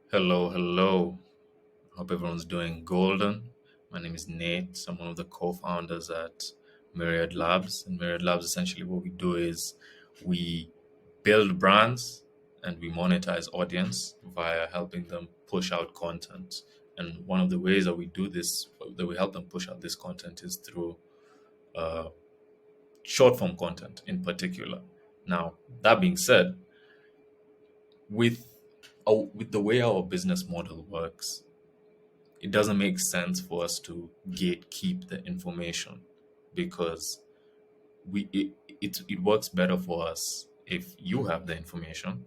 Hello, hello. Hope everyone's doing golden. My name is Nate. I'm one of the co-founders at Myriad Labs. And Myriad Labs, essentially what we do is we build brands and we monetize audience via helping them push out content. And one of the ways that we do this, that we help them push out this content is through uh, short form content in particular. Now, that being said, with with the way our business model works, it doesn't make sense for us to gatekeep the information because it works better for us if you have the information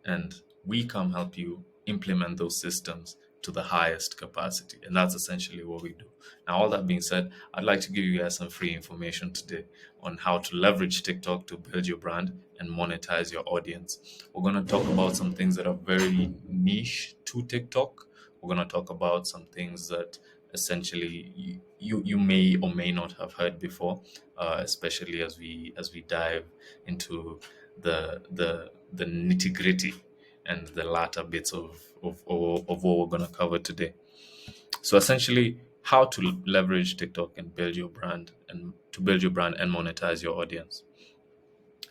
and we come help you implement those systems to the highest capacity. And that's essentially what we do. Now, all that being said, I'd like to give you guys some free information today on how to leverage TikTok to build your brand and monetize your audience. We're going to talk about some things that are very niche to TikTok. We're going to talk about some things that essentially you may or may not have heard before, especially as we dive into the nitty gritty and the latter bits of what we're going to cover today. So essentially, how to leverage TikTok and build your brand and to build your brand and monetize your audience.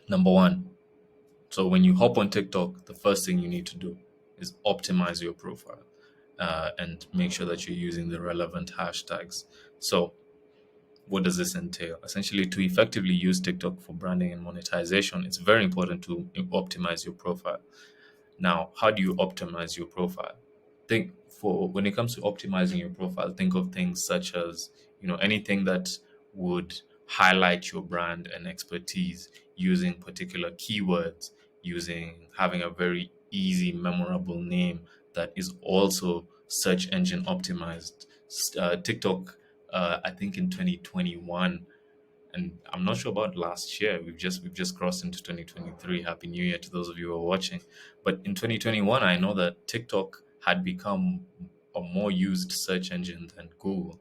Number one, so when you hop on TikTok, the first thing you need to do is optimize your profile and make sure that you're using the relevant hashtags. So what does this entail? Essentially, to effectively use TikTok for branding and monetization, it's very important to optimize your profile. Now, how do you optimize your profile? Think for when it comes to optimizing your profile, think of things such as, anything that would highlight your brand and expertise using particular keywords, using having a very easy, memorable name that is also search engine optimized. TikTok, I think in 2021, and I'm not sure about last year. We've just crossed into 2023. Happy New Year to those of you who are watching. But in 2021, I know that TikTok had become a more used search engine than Google.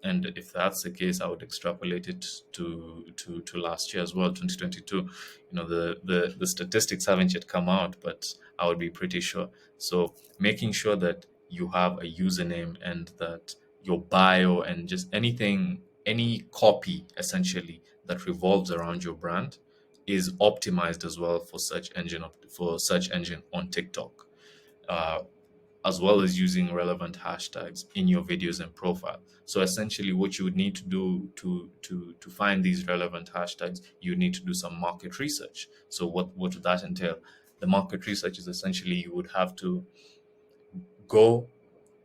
And if that's the case, I would extrapolate it to last year as well, 2022. The statistics haven't yet come out, but I would be pretty sure. So making sure that you have a username and that your bio and just anything, any copy essentially that revolves around your brand is optimized as well for search engine on TikTok. Uh, as well as using relevant hashtags in your videos and profile. So essentially what you would need to do to find these relevant hashtags, you need to do some market research. So what would that entail? The market research is essentially you would have to go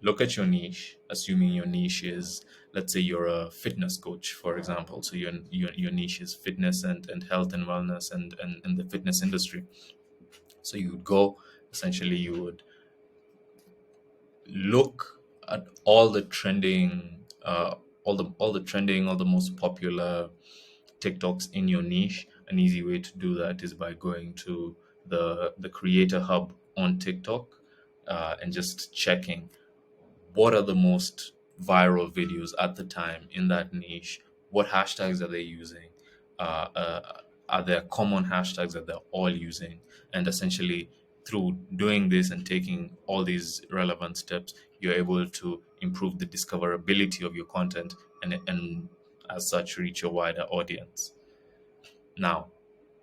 look at your niche, assuming your niche is, let's say you're a fitness coach, for example. So your niche is fitness and health and wellness and the fitness industry. So you would go, essentially you would look at all the trending, all the most popular TikToks in your niche. An easy way to do that is by going to the Creator Hub on TikTok and just checking what are the most viral videos at the time in that niche. What hashtags are they using? Are there common hashtags that they're all using? And essentially, through doing this and taking all these relevant steps, you're able to improve the discoverability of your content and as such reach a wider audience. Now,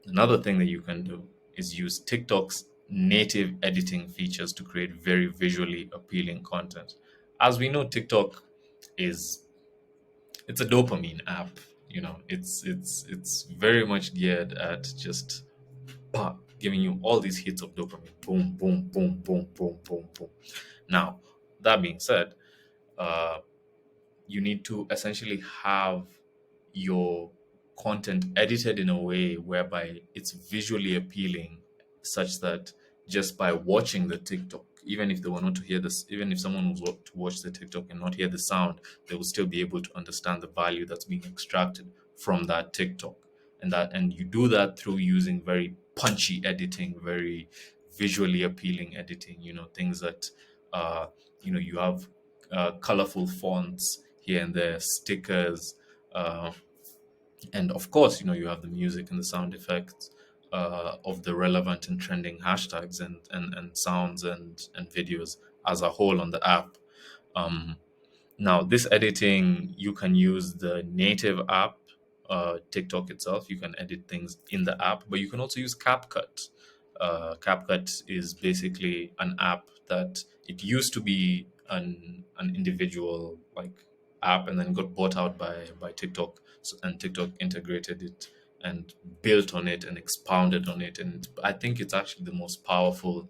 another thing that you can do is use TikTok's native editing features to create very visually appealing content. As we know, TikTok is it's a dopamine app. It's very much geared at just giving you all these hits of dopamine. Boom, boom, boom, boom, boom, boom, boom. Now, that being said, uh, you need to essentially have your content edited in a way whereby it's visually appealing, such that just by watching the TikTok, even if they were not to hear this, even if someone was to watch the TikTok and not hear the sound, they will still be able to understand the value that's being extracted from that TikTok. And you do that through using very punchy editing, very visually appealing editing, things that you have colorful fonts here and there, stickers, uh, and of course, you have the music and the sound effects of the relevant and trending hashtags and sounds and videos as a whole on the app. Um, Now, this editing, you can use the native app, TikTok itself. You can edit things in the app, but you can also use CapCut. CapCut is basically an app that it used to be an individual like app, and then got bought out by TikTok, and TikTok integrated it and built on it and expounded on it. And I think it's actually the most powerful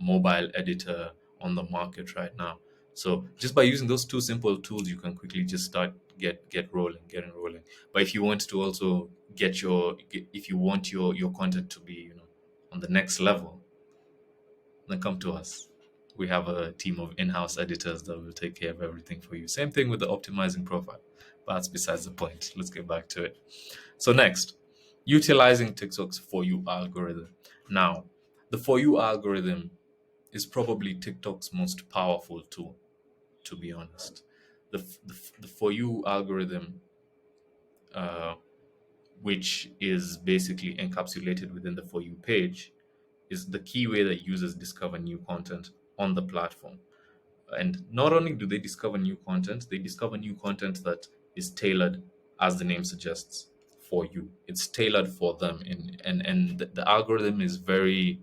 mobile editor on the market right now. So just by using those two simple tools, you can quickly just start get rolling, getting rolling. But if you want to also if you want your content to be on the next level, then come to us. We have a team of in-house editors that will take care of everything for you. Same thing with the optimizing profile, but that's besides the point. Let's get back to it. So next, utilizing TikTok's For You algorithm. Now, the For You algorithm is probably TikTok's most powerful tool, to be honest. The For You algorithm, uh, which is basically encapsulated within the For You page, is the key way that users discover new content on the platform. And not only do they discover new content, they discover new content that is tailored, as the name suggests, for you. It's tailored for them. And the algorithm is very,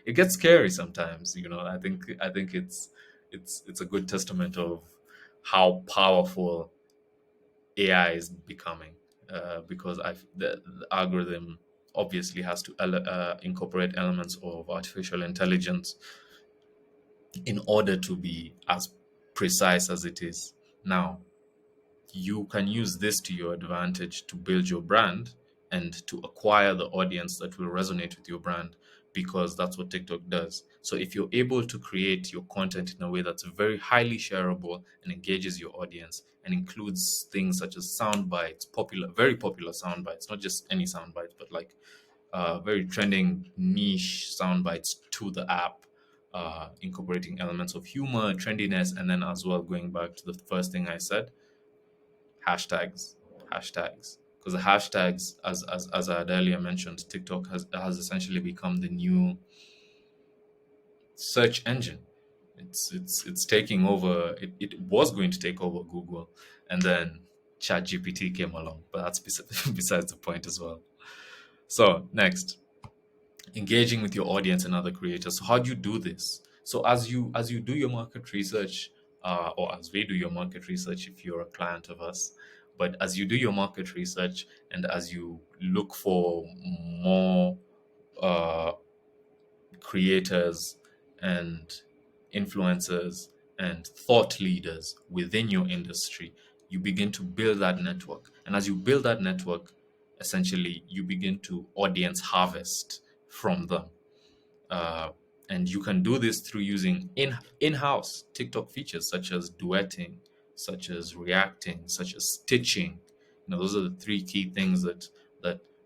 it gets scary sometimes. I think it's a good testament of how powerful AI is becoming, because the algorithm obviously has to incorporate elements of artificial intelligence in order to be as precise as it is now. You can use this to your advantage to build your brand and to acquire the audience that will resonate with your brand, because that's what TikTok does. So if you're able to create your content in a way that's very highly shareable and engages your audience and includes things such as sound bites, very popular sound bites, not just any sound bites, but like very trending niche sound bites to the app, incorporating elements of humor, trendiness, and then as well going back to the first thing I said, hashtags, hashtags. Because the hashtags, as I had earlier mentioned, TikTok has essentially become the new search engine. It's taking over. It was going to take over Google, and then ChatGPT came along. But that's besides the point as well. So next, engaging with your audience and other creators. So how do you do this? So as you do your market research, or as we do your market research, if you're a client of us, but as you do your market research and as you look for more uh, creators and influencers and thought leaders within your industry, you begin to build that network. And as you build that network, essentially you begin to audience harvest from them. uh, and you can do this through using in-house TikTok features such as duetting, such as reacting, such as stitching. Those are the three key things that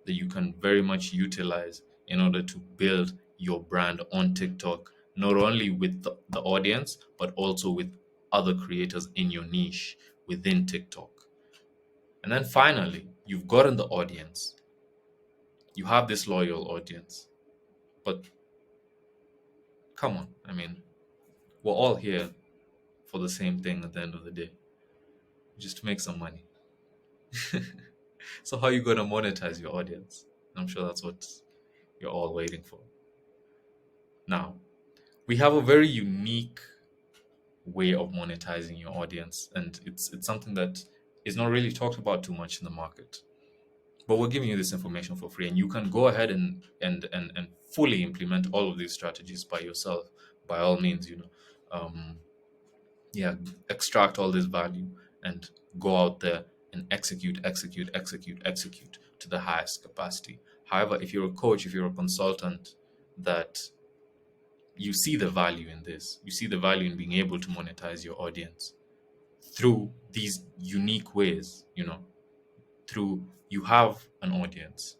you can very much utilize in order to build your brand on TikTok, not only with the audience, but also with other creators in your niche within TikTok. And then finally, you've gotten the audience. You have this loyal audience. But come on, I mean, we're all here for the same thing at the end of the day, just to make some money. So how are you going to monetize your audience? I'm sure that's what you're all waiting for. Now, we have a very unique way of monetizing your audience, and it's something that is not really talked about too much in the market. But we're giving you this information for free, and you can go ahead and fully implement all of these strategies by yourself, by all means. Yeah, extract all this value and go out there and execute to the highest capacity. However, if you're a coach, if you're a consultant, that you see the value in this, you see the value in being able to monetize your audience through these unique ways. Through, you have an audience,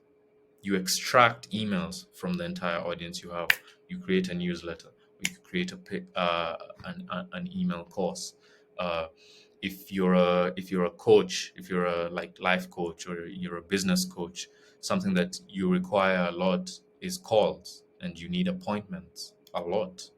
you extract emails from the entire audience you have, you create a newsletter, you create an email course. uh, if you're a coach, if you're a like life coach, or you're a business coach, something that you require a lot is calls, and you need appointments a lot.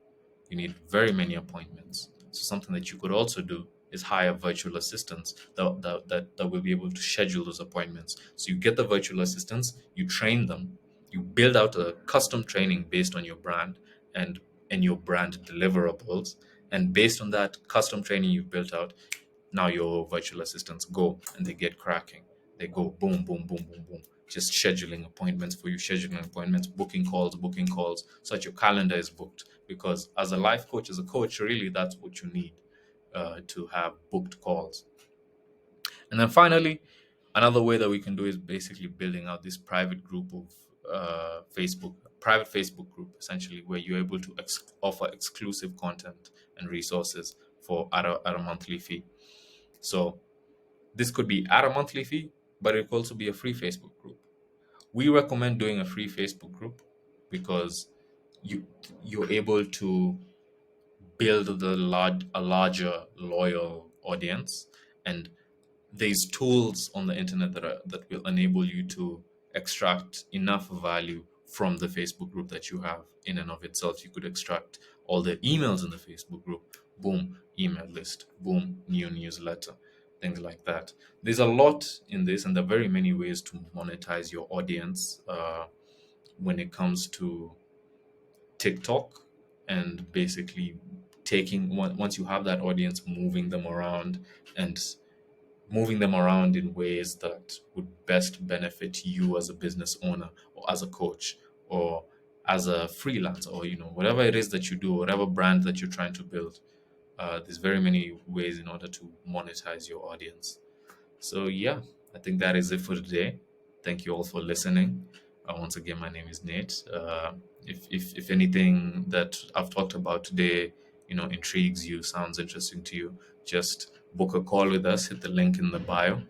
You need very many appointments. So something that you could also do is hire virtual assistants that will be able to schedule those appointments. So you get the virtual assistants, you train them, you build out a custom training based on your brand and your brand deliverables. And based on that custom training you've built out, now your virtual assistants go and they get cracking. They go boom, boom, boom, boom, boom. Just scheduling appointments for you, scheduling appointments, booking calls, so that your calendar is booked. Because as a life coach, as a coach, really that's what you need to have booked calls. And then finally, another way that we can do is basically building out this private group of private Facebook group, essentially, where you're able to offer exclusive content and resources for at a monthly fee. So this could be at a monthly fee, but it could also be a free Facebook group. We recommend doing a free Facebook group because you you're able to build a larger loyal audience, and there's tools on the internet that will enable you to extract enough value from the Facebook group that you have in and of itself. You could extract all the emails in the Facebook group, boom, email list, boom, new newsletter, things like that. There's a lot in this, and there are very many ways to monetize your audience when it comes to TikTok, and basically once you have that audience, and moving them around in ways that would best benefit you as a business owner, or as a coach, or as a freelancer, or whatever it is that you do, whatever brand that you're trying to build. There's very many ways in order to monetize your audience. So yeah, I think that is it for today. Thank you all for listening. Once again, my name is Nate. If anything that I've talked about today, intrigues you, sounds interesting to you, just book a call with us. Hit the link in the bio,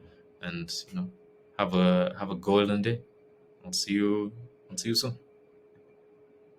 and have a golden day. I'll see you. I'll see you soon.